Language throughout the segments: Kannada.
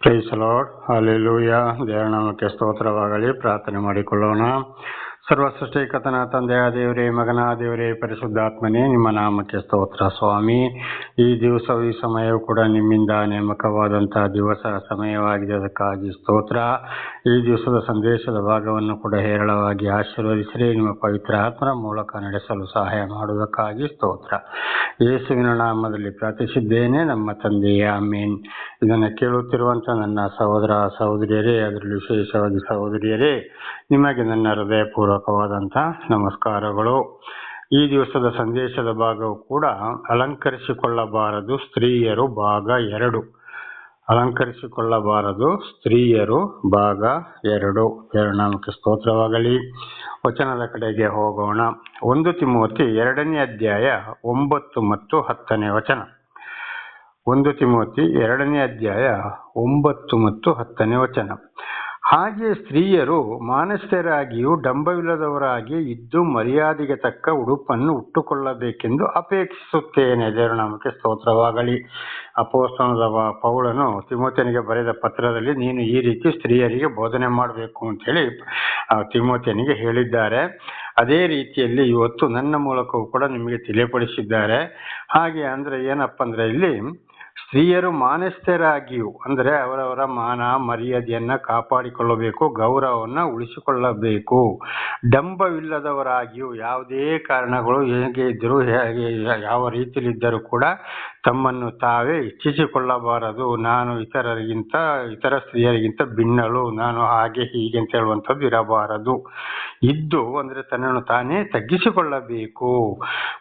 Price lord, hallelujah. ದೇವರ ನಾಮಕ್ಕೆ ಸ್ತೋತ್ರವಾಗಲಿ. ಪ್ರಾರ್ಥನೆ ಮಾಡಿಕೊಳ್ಳೋಣ. ಸರ್ವ ಸೃಷ್ಟಿಕರ್ತನ ತಂದೆಯ ದೇವರೇ, ಮಗನ ದೇವರೇ, ಪರಿಶುದ್ಧಾತ್ಮನೇ, ನಿಮ್ಮ ನಾಮಕ್ಕೆ ಸ್ತೋತ್ರ ಸ್ವಾಮಿ. ಈ ದಿವಸವು ಈ ಸಮಯವು ಕೂಡ ನಿಮ್ಮಿಂದ ನೇಮಕವಾದಂತಹ ದಿವಸ ಸಮಯವಾಗಿದೆ, ಅದಕ್ಕಾಗಿ ಸ್ತೋತ್ರ. ಈ ದಿವಸದ ಸಂದೇಶದ ಭಾಗವನ್ನು ಕೂಡ ಹೇರಳವಾಗಿ ಆಶೀರ್ವದಿಸಿರಿ. ನಿಮ್ಮ ಪವಿತ್ರ ಆತ್ಮರ ಮೂಲಕ ನಡೆಸಲು ಸಹಾಯ ಮಾಡುವುದಕ್ಕಾಗಿ ಸ್ತೋತ್ರ. ಯೇಸುವಿನ ನಾಮದಲ್ಲಿ ಪ್ರಾರ್ಥಿಸಿದ್ದೇನೆ, ನಮ್ಮ ತಂದೆಯೇ, ಆಮೇನ್. ಇದನ್ನು ಕೇಳುತ್ತಿರುವಂಥ ನನ್ನ ಸಹೋದರ ಸಹೋದರಿಯರೇ, ಅದರಲ್ಲಿ ವಿಶೇಷವಾಗಿ ಸಹೋದರಿಯರೇ, ನಿಮಗೆ ನನ್ನ ಹೃದಯಪೂರ್ವಕವಾದಂಥ ನಮಸ್ಕಾರಗಳು. ಈ ದಿವಸದ ಸಂದೇಶದ ಭಾಗವು ಕೂಡ ಅಲಂಕರಿಸಿಕೊಳ್ಳಬಾರದು ಸ್ತ್ರೀಯರು ಭಾಗ 2. ಅಲಂಕರಿಸಿಕೊಳ್ಳಬಾರದು ಸ್ತ್ರೀಯರು ಭಾಗ 2. ದೇವರ ನಾಮಕ್ಕೆ ಸ್ತೋತ್ರವಾಗಲಿ. ವಚನದ ಕಡೆಗೆ ಹೋಗೋಣ. 1 ತಿಮೋಥಿ 2ನೇ ಅಧ್ಯಾಯ 9 ಮತ್ತು 10ನೇ ವಚನ. 1 ತಿಮೋಥಿ 2ನೇ ಅಧ್ಯಾಯ 9 ಮತ್ತು 10ನೇ ವಚನ. ಹಾಗೆ ಸ್ತ್ರೀಯರು ಮಾನಸ್ಥರಾಗಿಯೂ ಡಂಬವಿಲ್ಲದವರಾಗಿ ಇದ್ದು ಮರ್ಯಾದೆಗೆ ತಕ್ಕ ಉಡುಪನ್ನು ಉಟ್ಟುಕೊಳ್ಳಬೇಕೆಂದು ಅಪೇಕ್ಷಿಸುತ್ತೇನೆ. ದೇವರ ನಾಮಕ್ಕೆ ಸ್ತೋತ್ರವಾಗಲಿ. ಅಪೊಸ್ತಲನಾದ ಪೌಲನು ತಿಮೋಥಿಯನಿಗೆ ಬರೆದ ಪತ್ರದಲ್ಲಿ ನೀನು ಈ ರೀತಿ ಸ್ತ್ರೀಯರಿಗೆ ಬೋಧನೆ ಮಾಡಬೇಕು ಅಂತೇಳಿ ತಿಮೋಥಿಯನಿಗೆ ಹೇಳಿದ್ದಾರೆ. ಅದೇ ರೀತಿಯಲ್ಲಿ ಇವತ್ತು ನನ್ನ ಮೂಲಕವೂ ಕೂಡ ನಿಮಗೆ ತಿಳಿಯಪಡಿಸಿದ್ದಾರೆ. ಹಾಗೆ ಅಂದರೆ ಏನಪ್ಪ ಅಂದರೆ, ಇಲ್ಲಿ ಸ್ತ್ರೀಯರು ಮಾನಸ್ಥರಾಗಿಯೂ ಅಂದರೆ ಅವರವರ ಮಾನ ಮರ್ಯಾದೆಯನ್ನು ಕಾಪಾಡಿಕೊಳ್ಳಬೇಕು, ಗೌರವವನ್ನು ಉಳಿಸಿಕೊಳ್ಳಬೇಕು. ಡಂಬವಿಲ್ಲದವರಾಗಿಯೂ, ಯಾವುದೇ ಕಾರಣಗಳು ಹೇಗೆ ಇದ್ದರೂ, ಹೇಗೆ ಯಾವ ರೀತಿಯಲ್ಲಿದ್ದರೂ ಕೂಡ ತಮ್ಮನ್ನು ತಾವೇ ಹೆಚ್ಚಿಸಿಕೊಳ್ಳಬಾರದು. ನಾನು ಇತರ ಸ್ತ್ರೀಯರಿಗಿಂತ ಭಿನ್ನಳು, ನಾನು ಹಾಗೆ ಹೀಗೆ ಅಂತ ಹೇಳುವಂಥದ್ದು ಇರಬಾರದು. ಇದ್ದು ಅಂದರೆ ತನ್ನನ್ನು ತಾನೇ ತಗ್ಗಿಸಿಕೊಳ್ಳಬೇಕು.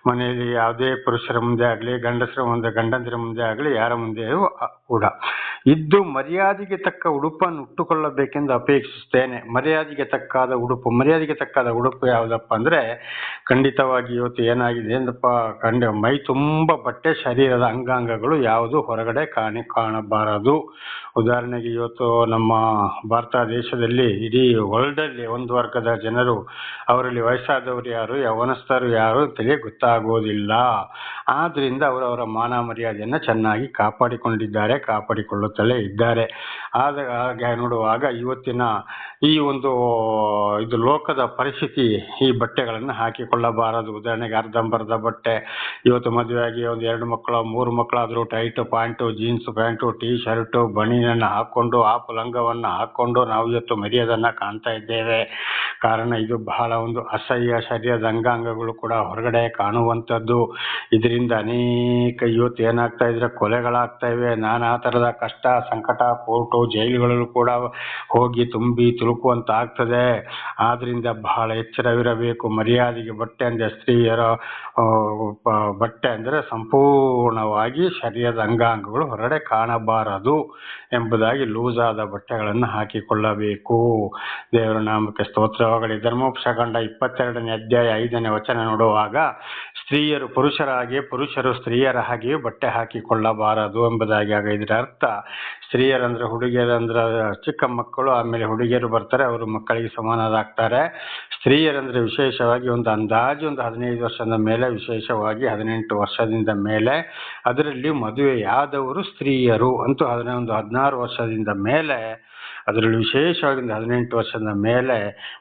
ಮನೆಯಲ್ಲಿ ಯಾವುದೇ ಪುರುಷರ ಮುಂದೆ ಆಗಲಿ, ಗಂಡಂದಿರ ಮುಂದೆ ಆಗಲಿ, ಯಾರ ಮುಂದೆಯೂ ಕೂಡ ಇದ್ದು ಮರ್ಯಾದೆಗೆ ತಕ್ಕ ಉಡುಪನ್ನು ಉಟ್ಟುಕೊಳ್ಳಬೇಕೆಂದು ಅಪೇಕ್ಷಿಸ್ತೇನೆ. ಮರ್ಯಾದೆಗೆ ತಕ್ಕಾದ ಉಡುಪು ಯಾವುದಪ್ಪ ಅಂದರೆ, ಖಂಡಿತವಾಗಿ ಇವತ್ತು ಏನಾಗಿದೆ ಅಂದಪ್ಪ, ಮೈ ತುಂಬ ಬಟ್ಟೆ, ಶರೀರದ ಅಂಗಾಂಗಗಳು ಯಾವುದು ಹೊರಗಡೆ ಕಾಣಬಾರದು. ಉದಾಹರಣೆಗೆ ಇವತ್ತು ನಮ್ಮ ಭಾರತ ದೇಶದಲ್ಲಿ, ಇಡೀ ವರ್ಲ್ಡಲ್ಲಿ ಒಂದು ವರ್ಗದ ಜನರು, ಅವರಲ್ಲಿ ವಯಸ್ಸಾದವರು ಯಾರು, ಯೌವನಸ್ಥರು ಯಾರು ಅಂತಲೇ ಗೊತ್ತಾಗೋದಿಲ್ಲ. ಆದ್ದರಿಂದ ಅವರವರ ಮಾನ ಮರ್ಯಾದೆಯನ್ನು ಚೆನ್ನಾಗಿ ಕಾಪಾಡಿಕೊಳ್ಳುತ್ತಲೇ ಇದ್ದಾರೆ. ಹಾಗೆ ನೋಡುವಾಗ ಇವತ್ತಿನ ಈ ಒಂದು ಇದು ಲೋಕದ ಪರಿಸ್ಥಿತಿ, ಈ ಬಟ್ಟೆಗಳನ್ನು ಹಾಕಿಕೊಳ್ಳಬಾರದು. ಉದಾಹರಣೆಗೆ ಅರ್ಧಂಬರ್ಧ ಬಟ್ಟೆ, ಇವತ್ತು ಮದುವೆಯಾಗಿ ಒಂದು 2 ಮಕ್ಕಳು 3 ಮಕ್ಕಳಾದರೂ tight pant, jeans pant, T shirt, ಬನೀನನ್ನು ಹಾಕ್ಕೊಂಡು, ಆಪು ಲಂಗವನ್ನು ಹಾಕ್ಕೊಂಡು ನಾವು ಇವತ್ತು ಮರ್ಯಾದನ್ನು ಕಾಣ್ತಾ ಇದ್ದೇವೆ. ಕಾರಣ ಇದು ಬಹಳ ಒಂದು ಅಸಹ್ಯ. ಶರೀರದ ಅಂಗಾಂಗಗಳು ಕೂಡ ಹೊರಗಡೆ ಕಾಣುವಂಥದ್ದು. ಇದರಿಂದ ಅನೇಕ ಇವತ್ತು ಏನಾಗ್ತಾ ಇದ್ರೆ, ಕೊಲೆಗಳಾಗ್ತಾ ಇವೆ. ನಾನಾ ಥರದ ಕಷ್ಟ ಸಂಕಟ, ಕೋರ್ಟು ಜೈಲುಗಳಲ್ಲೂ ಕೂಡ ಹೋಗಿ ತುಂಬಿ ತುಳುಕುವಂತ ಆಗ್ತದೆ. ಆದ್ರಿಂದ ಬಹಳ ಎಚ್ಚರವಿರಬೇಕು. ಮರ್ಯಾದೆಗೆ ಬಟ್ಟೆ ಅಂದರೆ, ಸ್ತ್ರೀಯರ ಬಟ್ಟೆ ಅಂದರೆ ಸಂಪೂರ್ಣವಾಗಿ ಶರೀರದ ಅಂಗಾಂಗಗಳು ಹೊರಗಡೆ ಕಾಣಬಾರದು ಎಂಬುದಾಗಿ ಲೂಸಾದ ಬಟ್ಟೆಗಳನ್ನು ಹಾಕಿಕೊಳ್ಳಬೇಕು. ದೇವರ ನಾಮಕ್ಕೆ ಸ್ತೋತ್ರವಾಗಲಿ. ಧರ್ಮೋಪದೇಶಕಾಂಡ 22ನೇ ಅಧ್ಯಾಯ 5ನೇ ವಚನ ನೋಡುವಾಗ, ಸ್ತ್ರೀಯರು ಪುರುಷರ ಹಾಗೆ, ಪುರುಷರು ಸ್ತ್ರೀಯರ ಹಾಗೆಯೂ ಬಟ್ಟೆ ಹಾಕಿಕೊಳ್ಳಬಾರದು ಎಂಬುದಾಗಿ. ಆಗ ಇದರ ಅರ್ಥ, ಸ್ತ್ರೀಯರಂದ್ರೆ ಹುಡುಗಿಯರಂದ್ರೆ ಚಿಕ್ಕ ಮಕ್ಕಳು, ಆಮೇಲೆ ಹುಡುಗಿಯರು ಬರ್ತಾರೆ, ಅವರು ಮಕ್ಕಳಿಗೆ ಸಮಾನರಾಗ್ತಾರೆ. ಸ್ತ್ರೀಯರಂದ್ರೆ ವಿಶೇಷವಾಗಿ ಒಂದು ಅಂದಾಜು 15 ವರ್ಷದ ಮೇಲೆ, ವಿಶೇಷವಾಗಿ 18 ವರ್ಷದಿಂದ ಮೇಲೆ, ಅದರಲ್ಲಿ ಮದುವೆಯಾದವರು ಸ್ತ್ರೀಯರು ಅಂತೂ 16 ವರ್ಷದಿಂದ ಮೇಲೆ, ಅದರಲ್ಲಿ ವಿಶೇಷವಾಗಿ 18 ವರ್ಷದ ಮೇಲೆ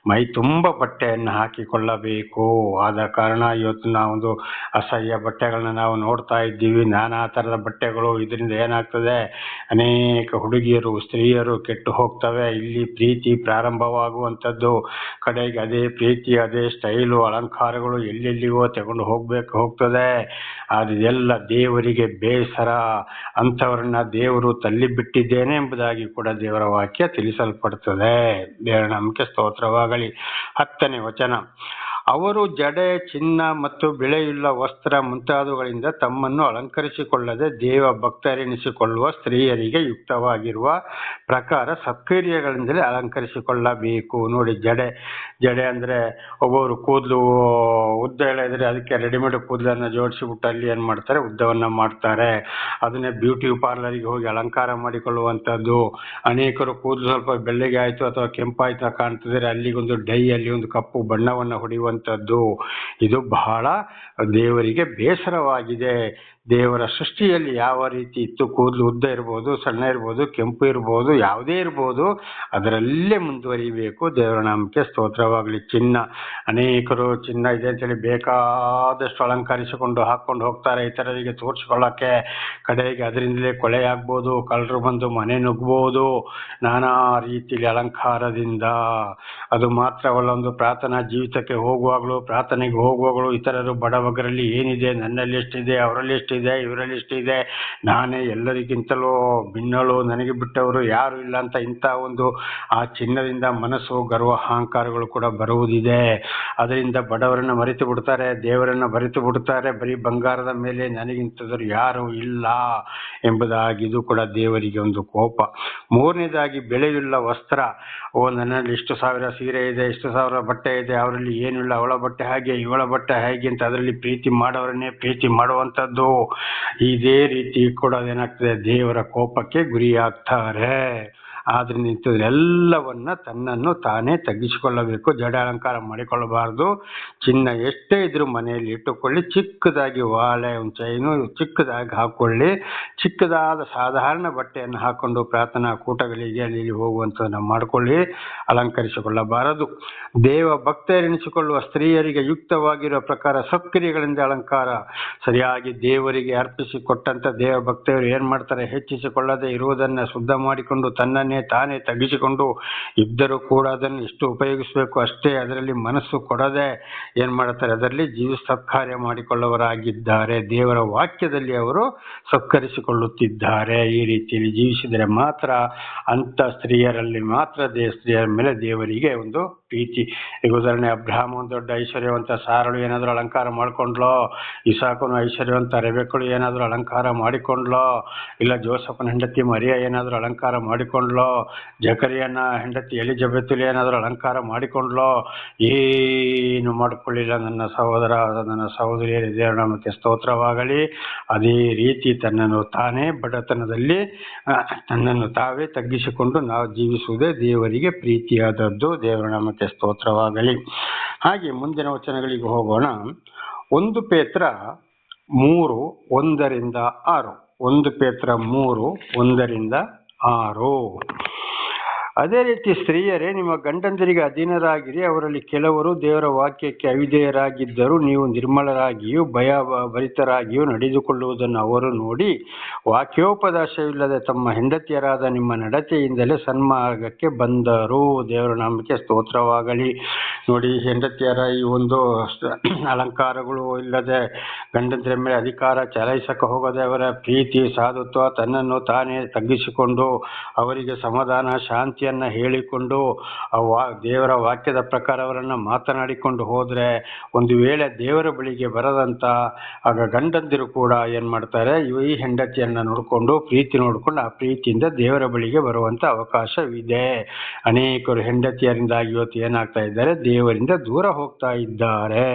ಮೈ ತುಂಬ ಬಟ್ಟೆಯನ್ನು ಹಾಕಿಕೊಳ್ಳಬೇಕು. ಆದ ಕಾರಣ ಇವತ್ತು ನಾವೊಂದು ಅಸಹ್ಯ ಬಟ್ಟೆಗಳನ್ನ ನಾವು ನೋಡ್ತಾ ಇದ್ದೀವಿ, ನಾನಾ ಥರದ ಬಟ್ಟೆಗಳು. ಇದರಿಂದ ಏನಾಗ್ತದೆ, ಅನೇಕ ಹುಡುಗಿಯರು ಸ್ತ್ರೀಯರು ಕೆಟ್ಟು ಹೋಗ್ತವೆ. ಇಲ್ಲಿ ಪ್ರೀತಿ ಪ್ರಾರಂಭವಾಗುವಂಥದ್ದು, ಕಡೆಗೆ ಅದೇ ಪ್ರೀತಿ, ಅದೇ ಸ್ಟೈಲು, ಅಲಂಕಾರಗಳು ಎಲ್ಲೆಲ್ಲಿಗೋ ತಗೊಂಡು ಹೋಗ್ತದೆ. ಆದರೆ ಎಲ್ಲ ದೇವರಿಗೆ ಬೇಸರ. ಅಂಥವ್ರನ್ನ ದೇವರು ತಳ್ಳಿಬಿಟ್ಟಿದ್ದೇನೆ ಎಂಬುದಾಗಿ ಕೂಡ ದೇವರ ವಾಕ್ಯ ತಿಳಿಸಲ್ಪಡ್ತದೆ. ದೇವರ ನಾಮಕ್ಕೆ ಸ್ತೋತ್ರವಾಗಲಿ. 10ನೇ ವಚನ. ಅವರು ಜಡೆ, ಚಿನ್ನ ಮತ್ತು ಬೆಳೆಯುಳ್ಳ ವಸ್ತ್ರ ಮುಂತಾದವುಗಳಿಂದ ತಮ್ಮನ್ನು ಅಲಂಕರಿಸಿಕೊಳ್ಳದೆ ದೇವ ಭಕ್ತರೆನಿಸಿಕೊಳ್ಳುವ ಸ್ತ್ರೀಯರಿಗೆ ಯುಕ್ತವಾಗಿರುವ ಪ್ರಕಾರ ಸತ್ಕಾರ್ಯಗಳಿಂದಲೇ ಅಲಂಕರಿಸಿಕೊಳ್ಳಬೇಕು. ನೋಡಿ, ಜಡೆ ಅಂದರೆ ಒಬ್ಬೊವರು ಕೂದಲು ಉದ್ದ ಎಳೆದರೆ ಅದಕ್ಕೆ ರೆಡಿಮೇಡ್ ಕೂದಲನ್ನು ಜೋಡಿಸಿಬಿಟ್ಟು ಅಲ್ಲಿ ಏನು ಮಾಡ್ತಾರೆ, ಉದ್ದವನ್ನು ಮಾಡ್ತಾರೆ. ಅದನ್ನೇ ಬ್ಯೂಟಿ ಪಾರ್ಲರಿಗೆ ಹೋಗಿ ಅಲಂಕಾರ ಮಾಡಿಕೊಳ್ಳುವಂಥದ್ದು. ಅನೇಕರು ಕೂದಲು ಸ್ವಲ್ಪ ಬೆಳ್ಳಗೆ ಆಯಿತು ಅಥವಾ ಕೆಂಪಾಯಿತು ಕಾಣ್ತಿದ್ದಾರೆ, ಅಲ್ಲಿಗೊಂದು ಡೈ, ಅಲ್ಲಿ ಒಂದು ಕಪ್ಪು ಬಣ್ಣವನ್ನು ಹೊಡೆಯುವಂಥದ್ದು. ಇದು ಬಹಳ ದೇವರಿಗೆ ಬೇಸರವಾಗಿದೆ. ದೇವರ ಸೃಷ್ಟಿಯಲ್ಲಿ ಯಾವ ರೀತಿ ಇತ್ತು, ಕೂದಲು ಉದ್ದ ಇರ್ಬೋದು, ಸಣ್ಣ ಇರ್ಬೋದು, ಕೆಂಪು ಇರ್ಬೋದು, ಯಾವುದೇ ಇರ್ಬೋದು, ಅದರಲ್ಲೇ ಮುಂದುವರಿಬೇಕು. ದೇವರ ನಾಮಕ್ಕೆ ಸ್ತೋತ್ರವಾಗಲಿ. ಚಿನ್ನ, ಅನೇಕರು ಚಿನ್ನ ಇದೆ ಅಂತೇಳಿ ಬೇಕಾದಷ್ಟು ಅಲಂಕರಿಸಿಕೊಂಡು ಹಾಕ್ಕೊಂಡು ಹೋಗ್ತಾರೆ ಇತರರಿಗೆ ತೋರಿಸ್ಕೊಳ್ಳೋಕ್ಕೆ. ಕಡೆಗೆ ಅದರಿಂದಲೇ ಕೊಳೆ ಆಗ್ಬೋದು, ಕಳ್ಳರು ಬಂದು ಮನೆ ನುಗ್ಬೋದು, ನಾನಾ ರೀತಿಯಲ್ಲಿ ಅಲಂಕಾರದಿಂದ. ಅದು ಮಾತ್ರವಲ್ಲ, ಒಂದು ಪ್ರಾರ್ಥನಾ ಜೀವಿತಕ್ಕೆ ಹೋಗುವಾಗಲೂ, ಪ್ರಾರ್ಥನೆಗೆ ಹೋಗುವಾಗಲೂ ಇತರರು ಬಡಬಗರಲ್ಲಿ ಏನಿದೆ, ನನ್ನಲ್ಲಿ ಎಷ್ಟಿದೆ, ಅವರಲ್ಲಿ ಎಷ್ಟಿದೆ, ಇವರಲ್ಲಿ ಎಷ್ಟಿದೆ, ನಾನೇ ಎಲ್ಲರಿಗಿಂತಲೂ ಭಿನ್ನಳು, ನನಗೆ ಬಿಟ್ಟವರು ಯಾರು ಇಲ್ಲ ಅಂತ ಇಂಥ ಒಂದು ಆ ಚಿನ್ನದಿಂದ ಮನಸ್ಸು, ಗರ್ವ, ಅಹಂಕಾರಗಳು ಕೂಡ ಬರುವುದಿದೆ. ಅದರಿಂದ ಬಡವರನ್ನು ಮರೆತು ಬಿಡ್ತಾರೆ, ದೇವರನ್ನು ಮರೆತು ಬಿಡ್ತಾರೆ. ಬರೀ ಬಂಗಾರದ ಮೇಲೆ ನನಗಿಂತದ್ರು ಯಾರು ಇಲ್ಲ ಎಂಬುದಾಗಿ ಇದು ಕೂಡ ದೇವರಿಗೆ ಒಂದು ಕೋಪ. ಮೂರನೇದಾಗಿ ಬೆಲೆಯುಳ್ಳ ವಸ್ತ್ರ. ನನ್ನಲ್ಲಿ ಇಷ್ಟು ಸಾವಿರ ಸೀರೆ ಇದೆ, ಇಷ್ಟು ಸಾವಿರ ಬಟ್ಟೆ ಇದೆ, ಅವರಲ್ಲಿ ಏನಿಲ್ಲ, ಅವಳ ಬಟ್ಟೆ ಹಾಗೆ, ಇವಳ ಬಟ್ಟೆ ಹಾಗೆ ಅಂತ ಅದರಲ್ಲಿ ಪ್ರೀತಿ ಮಾಡೋರನ್ನೇ ಪ್ರೀತಿ ಮಾಡುವಂಥದ್ದು. ಇದೇ ರೀತಿ ಕೂಡ ಏನಾಗ್ತದೆ, ದೇವರ ಕೋಪಕ್ಕೆ ಗುರಿಯಾಗ್ತಾರೆ. ಆದ್ರಿಂದ ಎಲ್ಲವನ್ನ ತನ್ನನ್ನು ತಾನೇ ತಗ್ಗಿಸಿಕೊಳ್ಳಬೇಕು. ಜಡ ಅಲಂಕಾರ ಮಾಡಿಕೊಳ್ಳಬಾರ್ದು. ಚಿನ್ನ ಎಷ್ಟೇ ಇದ್ರೂ ಮನೆಯಲ್ಲಿ ಇಟ್ಟುಕೊಳ್ಳಿ. ಚಿಕ್ಕದಾಗಿ ವಾಲೆ, ಒಂದು ಚೈನು ಚಿಕ್ಕದಾಗಿ ಹಾಕೊಳ್ಳಿ. ಚಿಕ್ಕದಾದ ಸಾಧಾರಣ ಬಟ್ಟೆಯನ್ನು ಹಾಕೊಂಡು ಪ್ರಾರ್ಥನಾ ಕೂಟಗಳಿಗೆ ಅಲ್ಲಿ ಹೋಗುವಂಥದ್ದನ್ನು ಮಾಡಿಕೊಳ್ಳಿ. ಅಲಂಕರಿಸಿಕೊಳ್ಳಬಾರದು. ದೇವ ಭಕ್ತರೆನಿಸಿಕೊಳ್ಳುವ ಸ್ತ್ರೀಯರಿಗೆ ಯುಕ್ತವಾಗಿರುವ ಪ್ರಕಾರ ಸಕ್ರಿಯೆಗಳಿಂದ ಅಲಂಕಾರ. ಸರಿಯಾಗಿ ದೇವರಿಗೆ ಅರ್ಪಿಸಿಕೊಟ್ಟಂತ ದೇವ ಭಕ್ತರು ಏನ್ ಮಾಡ್ತಾರೆ, ಹೆಚ್ಚಿಸಿಕೊಳ್ಳದೆ ಇರುವುದನ್ನು ಶುದ್ಧ ಮಾಡಿಕೊಂಡು ತನ್ನನ್ನೇ ತಾನೇ ತಗ್ಗಿಸಿಕೊಂಡು ಇದ್ದರೂ ಕೂಡ ಅದನ್ನು ಎಷ್ಟು ಉಪಯೋಗಿಸಬೇಕು ಅಷ್ಟೇ ಅದರಲ್ಲಿ ಮನಸ್ಸು ಕೊಡದೆ ಏನ್ ಮಾಡ್ತಾರೆ, ಅದರಲ್ಲಿ ಜೀವ ಸತ್ಕಾರ್ಯ ಮಾಡಿಕೊಳ್ಳುವವರಾಗಿದ್ದಾರೆ. ದೇವರ ವಾಕ್ಯದಲ್ಲಿ ಅವರು ಸತ್ಕರಿಸಿಕೊಳ್ಳುತ್ತಿದ್ದಾರೆ. ಈ ರೀತಿಯಲ್ಲಿ ಜೀವಿಸಿದರೆ ಮಾತ್ರ ಅಂತ ಸ್ತ್ರೀಯರಲ್ಲಿ ಮಾತ್ರ ಸ್ತ್ರೀಯರ ಮೇಲೆ ದೇವರಿಗೆ ಒಂದು ಪ್ರೀತಿ. ಈಗ ಉದಾಹರಣೆ, ಅಬ್ರಹಾಮ್ ಒಂದು ದೊಡ್ಡ ಐಶ್ವರ್ಯವಂತ, ಸಾರಳು ಏನಾದರೂ ಅಲಂಕಾರ ಮಾಡ್ಕೊಂಡ್ಲೋ, ಇಸಾಕನು ಐಶ್ವರ್ಯವಂತ, ರೆಬೆಕ್ಕಳು ಏನಾದರೂ ಅಲಂಕಾರ ಮಾಡಿಕೊಂಡ್ಲೋ, ಇಲ್ಲ ಜೋಸಫನ ಹೆಂಡತಿ ಮರಿಯ ಏನಾದರೂ ಅಲಂಕಾರ ಮಾಡಿಕೊಂಡ್ಲೋ, ಜಕರಿಯನ ಹೆಂಡತಿ ಎಲಿಜಬೆತ್ ಏನಾದರೂ ಅಲಂಕಾರ ಮಾಡಿಕೊಂಡ್ಲೋ, ಏನು ಮಾಡಿಕೊಳ್ಳಿಲ್ಲ. ನನ್ನ ಸಹೋದರ, ನನ್ನ ಸಹೋದರಿಯರ ದೇವರ ನಾಮಕ್ಕೆ ಸ್ತೋತ್ರವಾಗಲಿ. ಅದೇ ರೀತಿ ತನ್ನನ್ನು ತಾನೇ ಬಡತನದಲ್ಲಿ ತನ್ನನ್ನು ತಾವೇ ತಗ್ಗಿಸಿಕೊಂಡು ನಾವು ಜೀವಿಸುವುದೇ ದೇವರಿಗೆ ಪ್ರೀತಿಯಾದದ್ದು. ದೇವರ ನಾಮಕ್ಕೆ ಸ್ತೋತ್ರವಾಗಲಿ. ಹಾಗೆ ಮುಂದಿನ ವಚನಗಳಿಗೆ ಹೋಗೋಣ. 1 ಪೇತ್ರ 3:1-6. 1 ಪೇತ್ರ 3:1-6. ಅದೇ ರೀತಿ ಸ್ತ್ರೀಯರೇ, ನಿಮ್ಮ ಗಂಡಂದಿರಿಗೆ ಅಧೀನರಾಗಿರಿ. ಅವರಲ್ಲಿ ಕೆಲವರು ದೇವರ ವಾಕ್ಯಕ್ಕೆ ಅವಿಧೇಯರಾಗಿದ್ದರೂ ನೀವು ನಿರ್ಮಲರಾಗಿಯೂ ಭಯಭರಿತರಾಗಿಯೂ ನಡೆದುಕೊಳ್ಳುವುದನ್ನು ಅವರು ನೋಡಿ ವಾಕ್ಯೋಪದೇಶವಿಲ್ಲದೆ ತಮ್ಮ ಹೆಂಡತಿಯರಾದ ನಿಮ್ಮ ನಡತೆಯಿಂದಲೇ ಸನ್ಮಾರ್ಗಕ್ಕೆ ಬಂದರು. ದೇವರ ನಾಮಕ್ಕೆ ಸ್ತೋತ್ರವಾಗಲಿ. ನೋಡಿ, ಹೆಂಡತಿಯರ ಈ ಒಂದು ಅಲಂಕಾರಗಳು ಇಲ್ಲದೆ ಗಂಡಂದಿರ ಮೇಲೆ ಅಧಿಕಾರ ಚಲಾಯಿಸಕ್ಕೆ ಹೋಗದೆ ಅವರ ಪ್ರೀತಿ, ಸಾಧುತ್ವ, ತನ್ನನ್ನು ತಾನೇ ತಗ್ಗಿಸಿಕೊಂಡು ಅವರಿಗೆ ಸಮಾಧಾನ, ಶಾಂತಿಯನ್ನ ಹೇಳಿಕೊಂಡು ದೇವರ ವಾಕ್ಯದ ಪ್ರಕಾರ ಅವರನ್ನ ಮಾತನಾಡಿಕೊಂಡು ಹೋದ್ರೆ, ಒಂದು ವೇಳೆ ದೇವರ ಬಳಿಗೆ ಬರದಂತ ಆಗ ಗಂಡಂದಿರು ಕೂಡ ಏನ್ ಮಾಡ್ತಾರೆ, ಈ ಹೆಂಡತಿಯನ್ನ ನೋಡಿಕೊಂಡು ಪ್ರೀತಿ ನೋಡ್ಕೊಂಡು ಆ ಪ್ರೀತಿಯಿಂದ ದೇವರ ಬಳಿಗೆ ಬರುವಂತ ಅವಕಾಶವಿದೆ. ಅನೇಕರು ಹೆಂಡತಿಯರಿಂದಾಗಿ ಇವತ್ತು ಏನಾಗ್ತಾ ಇದ್ದಾರೆ, ದೇವರಿಂದ ದೂರ ಹೋಗ್ತಾ ಇದ್ದಾರೆ.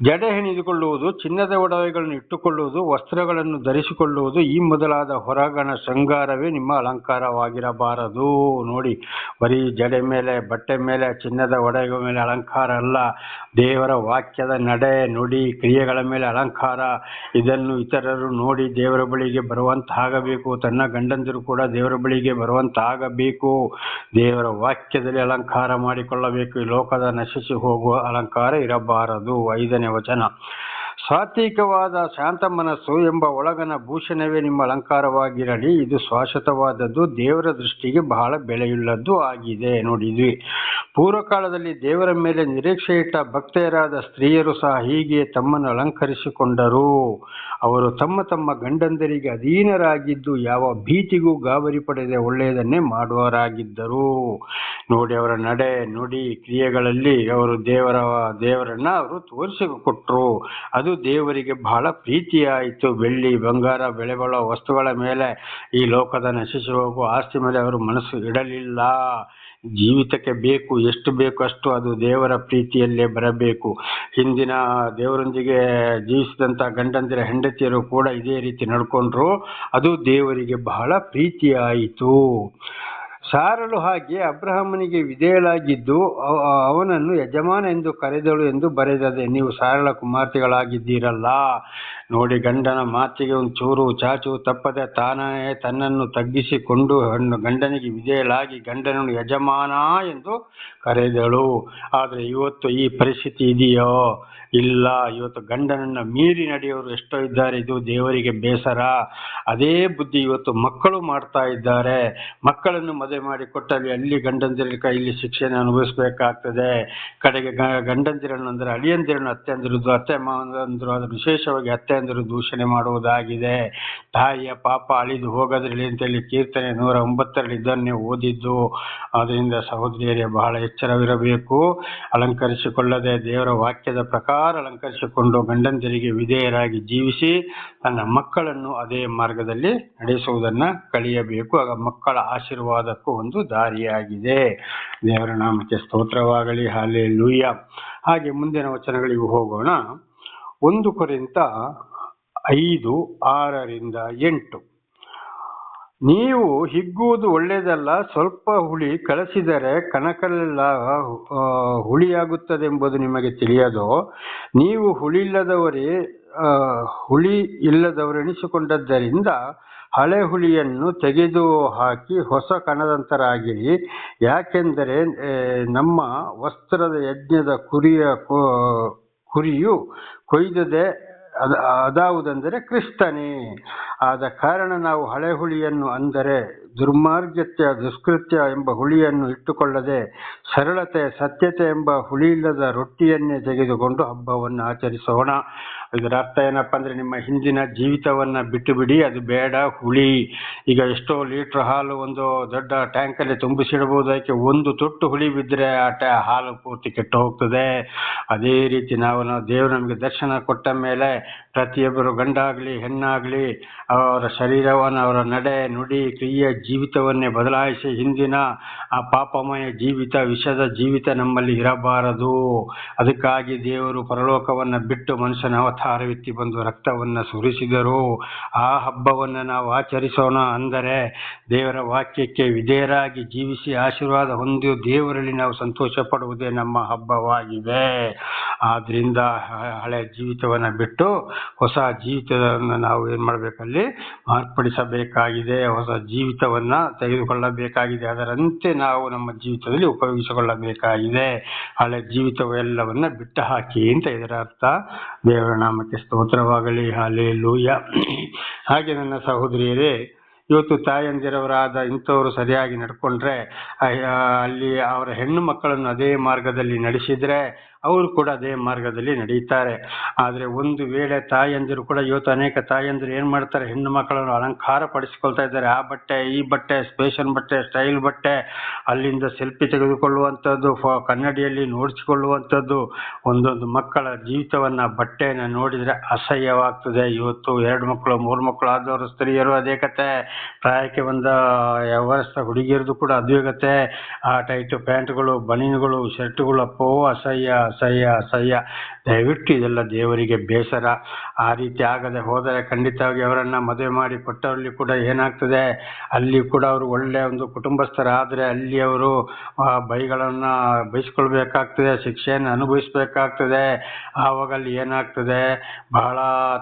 ಜಡೆ ಹೆಣಿದುಕೊಳ್ಳುವುದು, ಚಿನ್ನದ ಒಡವೆಗಳನ್ನು ಇಟ್ಟುಕೊಳ್ಳುವುದು, ವಸ್ತ್ರಗಳನ್ನು ಧರಿಸಿಕೊಳ್ಳುವುದು, ಈ ಮೊದಲಾದ ಹೊರಗಣ ಶೃಂಗಾರವೇ ನಿಮ್ಮ ಅಲಂಕಾರವಾಗಿರಬಾರದು. ನೋಡಿ, ಬರೀ ಜಡೆ ಮೇಲೆ, ಬಟ್ಟೆ ಮೇಲೆ, ಚಿನ್ನದ ಒಡವೆಗಳ ಮೇಲೆ ಅಲಂಕಾರ ಅಲ್ಲ, ದೇವರ ವಾಕ್ಯದ ನಡೆ, ನುಡಿ, ಕ್ರಿಯೆಗಳ ಮೇಲೆ ಅಲಂಕಾರ. ಇದನ್ನು ಇತರರು ನೋಡಿ ದೇವರ ಬಳಿಗೆ ಬರುವಂತಾಗಬೇಕು. ತನ್ನ ಗಂಡಂದಿರು ಕೂಡ ದೇವರ ಬಳಿಗೆ ಬರುವಂತಾಗಬೇಕು. ದೇವರ ವಾಕ್ಯದಲ್ಲಿ ಅಲಂಕಾರ ಮಾಡಿಕೊಳ್ಳಬೇಕು. ಈ ಲೋಕದ ನಶಿಸಿ ಹೋಗುವ ಅಲಂಕಾರ ಇರಬಾರದು. 5ನೇ ವಚನ. ಸಾತ್ವಿಕವಾದ ಶಾಂತ ಮನಸ್ಸು ಎಂಬ ಒಳಗನ ಭೂಷಣವೇ ನಿಮ್ಮ ಅಲಂಕಾರವಾಗಿರಲಿ. ಇದು ಶಾಶ್ವತವಾದದ್ದು, ದೇವರ ದೃಷ್ಟಿಗೆ ಬಹಳ ಬೆಲೆಯುಳ್ಳದ್ದು ಆಗಿದೆ. ನೋಡಿದ್ವಿ, ಪೂರ್ವಕಾಲದಲ್ಲಿ ದೇವರ ಮೇಲೆ ನಿರೀಕ್ಷೆ ಇಟ್ಟ ಭಕ್ತೆಯರಾದ ಸ್ತ್ರೀಯರು ಸಹ ಹೀಗೆ ತಮ್ಮನ್ನು ಅಲಂಕರಿಸಿಕೊಂಡರು. ಅವರು ತಮ್ಮ ತಮ್ಮ ಗಂಡಂದರಿಗೆ ಅಧೀನರಾಗಿದ್ದು ಯಾವ ಭೀತಿಗೂ ಗಾಬರಿ ಪಡೆದ ಒಳ್ಳೆಯದನ್ನೇ ಮಾಡುವವರಾಗಿದ್ದರು. ನೋಡಿ, ಅವರ ನಡೆ, ನುಡಿ, ಕ್ರಿಯೆಗಳಲ್ಲಿ ಅವರು ದೇವರನ್ನ ಅವರು ತೋರಿಸಿಕೊಟ್ರು. ಅದು ದೇವರಿಗೆ ಬಹಳ ಪ್ರೀತಿಯಾಯಿತು. ಬೆಳ್ಳಿ, ಬಂಗಾರ, ಬೆಲೆ ಬಾಳುವ ವಸ್ತುಗಳ ಮೇಲೆ, ಈ ಲೋಕದ ನಶಿಸಿ ಹೋಗುವ ಆಸ್ತಿ ಮೇಲೆ ಅವರು ಮನಸ್ಸು ಇಡಲಿಲ್ಲ. ಜೀವಿತಕ್ಕೆ ಬೇಕು, ಎಷ್ಟು ಬೇಕು ಅಷ್ಟು ಅದು ದೇವರ ಪ್ರೀತಿಯಲ್ಲೇ ಬರಬೇಕು. ಹಿಂದಿನ ದೇವರೊಂದಿಗೆ ಜೀವಿಸಿದಂಥ ಗಂಡಂದಿರ ಹೆಂಡತಿಯರು ಕೂಡ ಇದೇ ರೀತಿ ನಡ್ಕೊಂಡ್ರು. ಅದು ದೇವರಿಗೆ ಬಹಳ ಪ್ರೀತಿಯಾಯಿತು. ಸಾರಳು ಹಾಗೆ ಅಬ್ರಹಾಮನಿಗೆ ವಿಧೇಯಳಾಗಿದ್ದು ಅವನನ್ನು ಯಜಮಾನ ಎಂದು ಕರೆದಳು ಎಂದು ಬರೆದದೆ. ನೀವು ಸಾರಳ ಕುಮಾರ್ತೆಗಳಾಗಿದ್ದೀರಲ್ಲ. ನೋಡಿ ಗಂಡನ ಮಾತಿಗೆ ಒಂದು ಚೂರು ಚಾಚು ತಪ್ಪದೆ ತಾನೇ ತನ್ನನ್ನು ತಗ್ಗಿಸಿಕೊಂಡು ಗಂಡನಿಗೆ ವಿಧೇಯಳಾಗಿ ಗಂಡನನ್ನು ಯಜಮಾನ ಎಂದು ಕರೆದಳು. ಆದರೆ ಇವತ್ತು ಈ ಪರಿಸ್ಥಿತಿ ಇದೆಯೋ? ಇಲ್ಲ. ಇವತ್ತು ಗಂಡನನ್ನು ಮೀರಿ ನಡೆಯೋರು ಎಷ್ಟೋ ಇದ್ದಾರೆ. ಇದು ದೇವರಿಗೆ ಬೇಸರ. ಅದೇ ಬುದ್ಧಿ ಇವತ್ತು ಮಕ್ಕಳು ಮಾಡ್ತಾ ಇದ್ದಾರೆ. ಮಕ್ಕಳನ್ನು ಮದುವೆ ಮಾಡಿ ಕೊಟ್ಟಲ್ಲಿ ಅಲ್ಲಿ ಗಂಡಂದಿರ ಕೈಯಲ್ಲಿ ಶಿಕ್ಷೆಯನ್ನು ಅನುಭವಿಸಬೇಕಾಗ್ತದೆ. ಕಡೆಗೆ ಗಂಡಂದಿರನ್ನು ಅಂದರೆ ಅಳಿಯಂದಿರನ್ನು ಅತ್ತೆಂದಿರುವುದು, ಅತ್ತೆ ಮಾವಂದಿರು ಅದು ವಿಶೇಷವಾಗಿ ಅತ್ತೆಂದಿರು ದೂಷಣೆ ಮಾಡುವುದಾಗಿದೆ. ತಾಯಿಯ ಪಾಪ ಅಳಿದು ಹೋಗದಿರಲಿ ಅಂತೇಳಿ ಕೀರ್ತನೆ 109 ಇದನ್ನೇ ಓದಿದ್ದು. ಆದ್ದರಿಂದ ಸಹೋದರಿಯರೇ, ಬಹಳ ಎಚ್ಚರವಿರಬೇಕು. ಅಲಂಕರಿಸಿಕೊಳ್ಳದೆ ದೇವರ ವಾಕ್ಯದ ಪ್ರಕಾರ ಅಲಂಕರಿಸಿಕೊಂಡು ಗಂಡಂದಿರಿಗೆ ವಿಧೇಯರಾಗಿ ಜೀವಿಸಿ ತನ್ನ ಮಕ್ಕಳನ್ನು ಅದೇ ಮಾರ್ಗದಲ್ಲಿ ನಡೆಸುವುದನ್ನು ಕಲಿಯಬೇಕು. ಆಗ ಮಕ್ಕಳ ಆಶೀರ್ವಾದಕ್ಕೂ ಒಂದು ದಾರಿಯಾಗಿದೆ. ದೇವರ ನಾಮಕ್ಕೆ ಸ್ತೋತ್ರವಾಗಲಿ. ಹಲ್ಲೆಲೂಯಾ. ಹಾಗೆ ಮುಂದಿನ ವಚನಗಳಿಗೆ ಹೋಗೋಣ. 1 ಕೊರಿಂಥ 5:6-8. ನೀವು ಹಿಗ್ಗುವುದು ಒಳ್ಳೆಯದಲ್ಲ, ಸ್ವಲ್ಪ ಹುಳಿ ಕಲಸಿದರೆ ಕಣಕಲೆಲ್ಲ ಹುಳಿಯಾಗುತ್ತದೆಂಬುದು ನಿಮಗೆ ತಿಳಿಯದೋ? ನೀವು ಹುಳಿ ಇಲ್ಲದವರೆನಿಸಿಕೊಂಡದ್ದರಿಂದ ಹಳೆ ಹುಳಿಯನ್ನು ತೆಗೆದು ಹಾಕಿ ಹೊಸ ಕಣದಂತರಾಗಿರಿ. ಯಾಕೆಂದರೆ ನಮ್ಮ ವಸ್ತ್ರದ ಯಜ್ಞದ ಕುರಿಯು ಕೊಯ್ದದೆ, ಅದಾವುದೆಂದರೆ ಕ್ರಿಸ್ತನೇ. ಆದ ಕಾರಣ ನಾವು ಹಳೆ ಹುಳಿಯನ್ನು, ಅಂದರೆ ದುರ್ಮಾರ್ಗತ್ಯ ದುಷ್ಕೃತ್ಯ ಎಂಬ ಹುಳಿಯನ್ನು ಇಟ್ಟುಕೊಳ್ಳದೆ ಸರಳತೆ ಸತ್ಯತೆ ಎಂಬ ಹುಳಿಯಿಲ್ಲದ ರೊಟ್ಟಿಯನ್ನೇ ತೆಗೆದುಕೊಂಡು ಹಬ್ಬವನ್ನು ಆಚರಿಸೋಣ. ಇದರ ಅರ್ಥ ಏನಪ್ಪ ಅಂದರೆ, ನಿಮ್ಮ ಹಿಂದಿನ ಜೀವಿತವನ್ನು ಬಿಟ್ಟು ಬಿಡಿ, ಅದು ಬೇಡ. ಹುಳಿ, ಈಗ ಎಷ್ಟೋ ಲೀಟ್ರ್ ಹಾಲು ಒಂದು ದೊಡ್ಡ ಟ್ಯಾಂಕಲ್ಲಿ ತುಂಬಿಸಿಡಬಹುದು. ಅದಕ್ಕೆ ಒಂದು ತೊಟ್ಟು ಹುಳಿ ಬಿದ್ದರೆ ಆ ಹಾಲು ಪೂರ್ತಿ ಕೆಟ್ಟು ಹೋಗ್ತದೆ. ಅದೇ ರೀತಿ ನಾವು ದೇವರು ನಮಗೆ ದರ್ಶನ ಕೊಟ್ಟ ಮೇಲೆ ಪ್ರತಿಯೊಬ್ಬರು ಗಂಡಾಗಲಿ ಹೆಣ್ಣಾಗಲಿ ಅವರ ಶರೀರವನ್ನು, ಅವರ ನಡೆ ನುಡಿ ಕ್ರಿಯೆ ಜೀವಿತವನ್ನೇ ಬದಲಾಯಿಸಿ ಹಿಂದಿನ ಆ ಪಾಪಮಯ ಜೀವಿತ, ವಿಷದ ಜೀವಿತ ನಮ್ಮಲ್ಲಿ ಇರಬಾರದು. ಅದಕ್ಕಾಗಿ ದೇವರು ಪರಲೋಕವನ್ನು ಬಿಟ್ಟು ಮನುಷ್ಯನ ಅವತಾರವೆತ್ತಿ ಬಂದು ರಕ್ತವನ್ನು ಸುರಿಸಿದರು. ಆ ಹಬ್ಬವನ್ನು ನಾವು ಆಚರಿಸೋಣ. ಅಂದರೆ ದೇವರ ವಾಕ್ಯಕ್ಕೆ ವಿಧೇಯರಾಗಿ ಜೀವಿಸಿ ಆಶೀರ್ವಾದ ಹೊಂದಿ ದೇವರಲ್ಲಿ ನಾವು ಸಂತೋಷ ಪಡುವುದೇ ನಮ್ಮ ಹಬ್ಬವಾಗಿದೆ. ಆದ್ದರಿಂದ ಹಳೆ ಜೀವಿತವನ್ನು ಬಿಟ್ಟು ಹೊಸ ಜೀವಿತವನ್ನು ನಾವು ಏನು ಮಾಡಬೇಕಲ್ಲಿ ಮಾರ್ಪಡಿಸಬೇಕಾಗಿದೆ. ಹೊಸ ಜೀವಿತವನ್ನು ತೆಗೆದುಕೊಳ್ಳಬೇಕಾಗಿದೆ. ಅದರಂತೆ ನಾವು ನಮ್ಮ ಜೀವಿತದಲ್ಲಿ ಉಪಯೋಗಿಸಿಕೊಳ್ಳಬೇಕಾಗಿದೆ. ಹಳೆ ಜೀವಿತವೆಲ್ಲವನ್ನು ಬಿಟ್ಟು ಹಾಕಿ ಅಂತ ಇದರ ಅರ್ಥ. ದೇವರ ನಾಮಕ್ಕೆ ಸ್ತೋತ್ರವಾಗಲಿ. ಹಲ್ಲೆಲೂಯಾ. ಹಾಗೆ ನನ್ನ ಸಹೋದರಿಯರೇ, ಇವತ್ತು ತಾಯಂದಿರವರಾದ ಇಂಥವರು ಸರಿಯಾಗಿ ನಡ್ಕೊಂಡ್ರೆ, ಅಲ್ಲಿ ಅವರ ಹೆಣ್ಣು ಮಕ್ಕಳನ್ನು ಅದೇ ಮಾರ್ಗದಲ್ಲಿ ನಡೆಸಿದರೆ ಅವರು ಕೂಡ ಅದೇ ಮಾರ್ಗದಲ್ಲಿ ನಡೀತಾರೆ. ಆದರೆ ಒಂದು ವೇಳೆ ತಾಯಂದಿರು ಕೂಡ, ಇವತ್ತು ಅನೇಕ ತಾಯಂದಿರು ಏನು ಮಾಡ್ತಾರೆ, ಹೆಣ್ಣು ಮಕ್ಕಳನ್ನು ಅಲಂಕಾರ ಪಡಿಸಿಕೊಳ್ತಾ ಇದ್ದಾರೆ. ಆ ಬಟ್ಟೆ ಈ ಬಟ್ಟೆ, ಫ್ಯಾಷನ್ ಬಟ್ಟೆ, ಸ್ಟೈಲ್ ಬಟ್ಟೆ, ಅಲ್ಲಿಂದ ಸೆಲ್ಫಿ ತೆಗೆದುಕೊಳ್ಳುವಂಥದ್ದು, ಕನ್ನಡಿಯಲ್ಲಿ ನೋಡಿಸಿಕೊಳ್ಳುವಂಥದ್ದು. ಒಂದೊಂದು ಮಕ್ಕಳ ಜೀವಿತವನ್ನು, ಬಟ್ಟೆಯನ್ನು ನೋಡಿದರೆ ಅಸಹ್ಯವಾಗ್ತದೆ. ಇವತ್ತು 2 ಮಕ್ಕಳು 3 ಮಕ್ಕಳು ಆದವರು ಸ್ತ್ರೀಯರು ಅದೇ ಕತೆ, ಪ್ರಾಯಕ್ಕೆ ಬಂದ ವರ್ಷ ಹುಡುಗಿಯರದು ಕೂಡ ಅದೇ ಕತೆ. ಆ ಟೈಟು ಪ್ಯಾಂಟ್ಗಳು, ಬನೀನುಗಳು, ಶರ್ಟ್ಗಳು, ಅಪ್ಪೋ ಅಸಹ್ಯ ಅಸಹ್ಯ ಅಸಹ್ಯ. ದಯವಿಟ್ಟು ಇದೆಲ್ಲ ದೇವರಿಗೆ ಬೇಸರ. ಆ ರೀತಿ ಆಗದೆ ಹೋದರೆ ಖಂಡಿತವಾಗಿ ಅವರನ್ನು ಮದುವೆ ಮಾಡಿ ಕೊಟ್ಟವರಲ್ಲಿ ಕೂಡ ಏನಾಗ್ತದೆ, ಅಲ್ಲಿ ಕೂಡ ಅವರು ಒಳ್ಳೆಯ ಒಂದು ಕುಟುಂಬಸ್ಥರಾದರೆ ಅಲ್ಲಿ ಅವರು ಬೈಗಳನ್ನು ಬಯಸ್ಕೊಳ್ಬೇಕಾಗ್ತದೆ, ಶಿಕ್ಷೆಯನ್ನು ಅನುಭವಿಸಬೇಕಾಗ್ತದೆ. ಆವಾಗ ಅಲ್ಲಿ ಏನಾಗ್ತದೆ, ಬಹಳ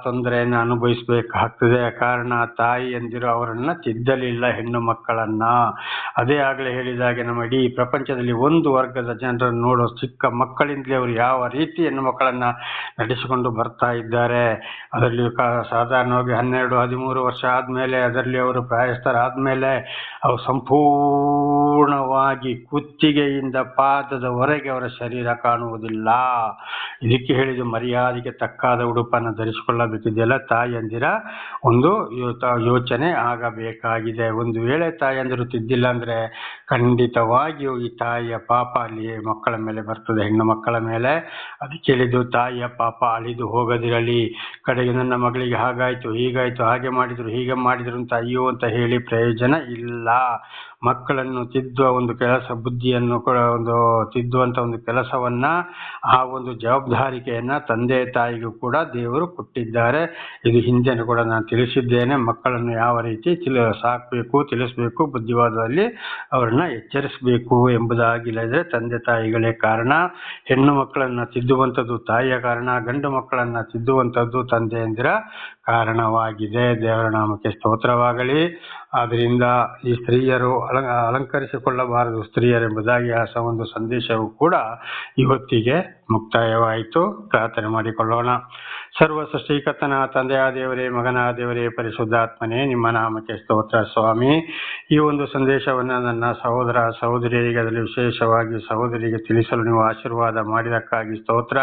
ತೊಂದರೆಯನ್ನು ಅನುಭವಿಸಬೇಕಾಗ್ತದೆ. ಕಾರಣ ತಾಯಿಯಂದಿರು ಅವರನ್ನು ತಿದ್ದಲಿಲ್ಲ, ಹೆಣ್ಣು ಮಕ್ಕಳನ್ನು. ಅದೇ ಆಗಲೇ ಹೇಳಿದಾಗೆ ನಮ್ಮ ಇಡೀ ಪ್ರಪಂಚದಲ್ಲಿ ಒಂದು ವರ್ಗದ ಜನರನ್ನು ನೋಡೋ, ಚಿಕ್ಕ ಮಕ್ಕಳಿಂದಲೇ ಅವರು ಯಾವ ರೀತಿ ಹೆಣ್ಣು ಮಕ್ಕಳನ್ನು ನಡೆಸಿಕೊಂಡು ಬರ್ತಾ ಇದ್ದಾರೆ. ಅದರಲ್ಲಿ ಸಾಧಾರಣವಾಗಿ 12-13 ವರ್ಷ ಆದಮೇಲೆ, ಅದರಲ್ಲಿ ಅವರು ಪ್ರಾಯಸ್ಥರಾದಮೇಲೆ ಅವರು ಸಂಪೂರ್ಣವಾಗಿ ಕುತ್ತಿಗೆಯಿಂದ ಪಾದದವರೆಗೆ ಅವರ ಶರೀರ ಕಾಣುವುದಿಲ್ಲ. ಇದಕ್ಕೆ ಹೇಳಿದ್ದು ಮರ್ಯಾದೆಗೆ ತಕ್ಕಾದ ಉಡುಪನ್ನು ಧರಿಸಿಕೊಳ್ಳಬೇಕಿದೆಯಲ್ಲ, ತಾಯಂದಿರ ಒಂದು ಯೋಚನೆ ಆಗಬೇಕಾಗಿದೆ. ಒಂದು ವೇಳೆ ತಾಯಂದಿರು ತಿದ್ದಿಲ್ಲ ಅಂದರೆ ಖಂಡಿತವಾಗಿಯೂ ಈ ತಾಯಿಯ ಪಾಪ ಅಲ್ಲಿ ಮಕ್ಕಳ ಮೇಲೆ ಬರ್ತದೆ, ಹೆಣ್ಣು ಮಕ್ಕಳ ಮೇಲೆ. ಅದಕ್ಕೆ ಹೇಳಿದ್ದು, ತಾಯಿಯ ಪಾಪ ಅಳಿದು ಹೋಗದಿರಲಿ. ಕಡೆಗೆ ನನ್ನ ಮಗಳಿಗೆ ಹಾಗಾಯಿತು ಹೀಗಾಯಿತು, ಹಾಗೆ ಮಾಡಿದರು ಹೀಗೆ ಮಾಡಿದರು ಅಂತ ಅಯ್ಯೋ ಅಂತ ಹೇಳಿ ಪ್ರಯೋಜನ ಇಲ್ಲ. ಮಕ್ಕಳನ್ನು ತಿದ್ದುವ ಒಂದು ಕೆಲಸ, ಬುದ್ಧಿಯನ್ನು ಒಂದು ತಿದ್ದುವಂತ ಒಂದು ಕೆಲಸವನ್ನ, ಆ ಒಂದು ಜವಾಬ್ದಾರಿಕೆಯನ್ನ ತಂದೆ ತಾಯಿಗೂ ಕೂಡ ದೇವರು ಕೊಟ್ಟಿದ್ದಾರೆ. ಇದು ಹಿಂದೆನೂ ಕೂಡ ನಾನು ತಿಳಿಸಿದ್ದೇನೆ. ಮಕ್ಕಳನ್ನು ಯಾವ ರೀತಿ ಸಾಕಬೇಕು, ತಿಳಿಸ್ಬೇಕು, ಬುದ್ಧಿವಾದದಲ್ಲಿ ಅವರನ್ನ ಎಚ್ಚರಿಸಬೇಕು ಎಂಬುದಾಗಿ. ಇಲ್ಲದ್ರೆ ತಂದೆ ತಾಯಿಗಳೇ ಕಾರಣ. ಹೆಣ್ಣು ಮಕ್ಕಳನ್ನ ತಿದ್ದುವಂಥದ್ದು ತಾಯಿಯ ಕಾರಣ, ಗಂಡು ಮಕ್ಕಳನ್ನ ತಿದ್ದುವಂಥದ್ದು ತಂದೆಯಂದಿರ ಕಾರಣವಾಗಿದೆ. ದೇವರ ನಾಮಕ್ಕೆ ಸ್ತೋತ್ರವಾಗಲಿ. ಆದ್ರಿಂದ ಈ ಸ್ತ್ರೀಯರು ಅಲಂಕರಿಸಿಕೊಳ್ಳಬಾರದು ಸ್ತ್ರೀಯರೆಂಬುದಾಗಿ ಆ ಒಂದು ಸಂದೇಶವು ಕೂಡ ಇವತ್ತಿಗೆ ಮುಕ್ತಾಯವಾಯಿತು. ಪ್ರಾರ್ಥನೆ ಮಾಡಿಕೊಳ್ಳೋಣ. ಸರ್ವ ಸೃಷ್ಟಿಕರ್ತನ ತಂದೆಯ ದೇವರೇ, ಮಗನ ದೇವರೇ, ಪರಿಶುದ್ಧಾತ್ಮನೇ, ನಿಮ್ಮ ನಾಮಕ್ಕೆ ಸ್ತೋತ್ರ ಸ್ವಾಮಿ. ಈ ಒಂದು ಸಂದೇಶವನ್ನು ನನ್ನ ಸಹೋದರ ಸಹೋದರಿಯರಿಗೆ, ಅದರಲ್ಲಿ ವಿಶೇಷವಾಗಿ ಸಹೋದರಿಗೆ ತಿಳಿಸಲು ನೀವು ಆಶೀರ್ವಾದ ಮಾಡಿದಕ್ಕಾಗಿ ಸ್ತೋತ್ರ.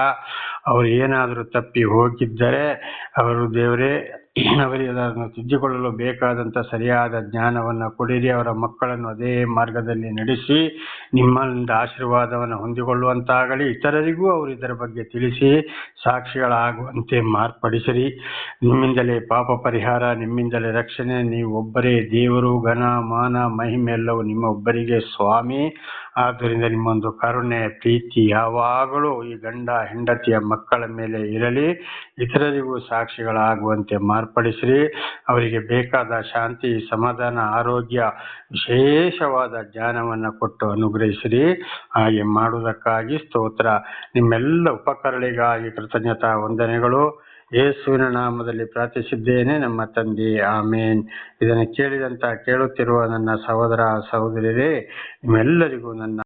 ಅವರು ಏನಾದರೂ ತಪ್ಪಿ ಹೋಗಿದ್ದರೆ ಅವರು ದೇವರೇ ಅವರಿಗೆ ಅದನ್ನು ತಿದ್ದಿಕೊಳ್ಳಲು ಬೇಕಾದಂಥ ಸರಿಯಾದ ಜ್ಞಾನವನ್ನು ಕೊಡಿರಿ. ಅವರ ಮಕ್ಕಳನ್ನು ಅದೇ ಮಾರ್ಗದಲ್ಲಿ ನಡೆಸಿ ನಿಮ್ಮಿಂದ ಆಶೀರ್ವಾದವನ್ನು ಹೊಂದಿಕೊಳ್ಳುವಂತಾಗಲಿ. ಇತರರಿಗೂ ಅವರು ಇದರ ಬಗ್ಗೆ ತಿಳಿಸಿ ಸಾಕ್ಷಿಗಳಾಗುವಂತೆ ಮಾರ್ಪಡಿಸಿರಿ. ನಿಮ್ಮಿಂದಲೇ ಪಾಪ ಪರಿಹಾರ, ನಿಮ್ಮಿಂದಲೇ ರಕ್ಷಣೆ. ನೀವು ಒಬ್ಬರೇ ದೇವರು. ಘನ ಮಾನ ಮಹಿಮೆ ಎಲ್ಲವೂ ನಿಮ್ಮ ಒಬ್ಬರಿಗೆ ಸ್ವಾಮಿ. ಆದ್ದರಿಂದ ನಿಮ್ಮೊಂದು ಕರುಣೆ, ಪ್ರೀತಿ ಯಾವಾಗಲೂ ಈ ಗಂಡ ಹೆಂಡತಿಯ ಮಕ್ಕಳ ಮೇಲೆ ಇರಲಿ. ಇತರರಿಗೂ ಸಾಕ್ಷಿಗಳಾಗುವಂತೆ ಮಾರ್ಪಡಿಸಿರಿ. ಅವರಿಗೆ ಬೇಕಾದ ಶಾಂತಿ, ಸಮಾಧಾನ, ಆರೋಗ್ಯ, ವಿಶೇಷವಾದ ಜ್ಞಾನವನ್ನು ಕೊಟ್ಟು ಅನುಗ್ರಹಿಸಿರಿ. ಹಾಗೆ ಮಾಡುವುದಕ್ಕಾಗಿ ಸ್ತೋತ್ರ. ನಿಮ್ಮೆಲ್ಲ ಉಪಕರಣಗಳಿಗಾಗಿ ಕೃತಜ್ಞತಾ ವಂದನೆಗಳು. ಯೇಸುವಿನ ನಾಮದಲ್ಲಿ ಪ್ರಾರ್ಥಿಸಿದ್ದೇನೆ ನಮ್ಮ ತಂದೆ, ಆಮೇನ್. ಇದನ್ನು ಕೇಳುತ್ತಿರುವ ನನ್ನ ಸಹೋದರ ಸಹೋದರಿಯರೇ, ನಿಮ್ಮೆಲ್ಲರಿಗೂ ನನ್ನ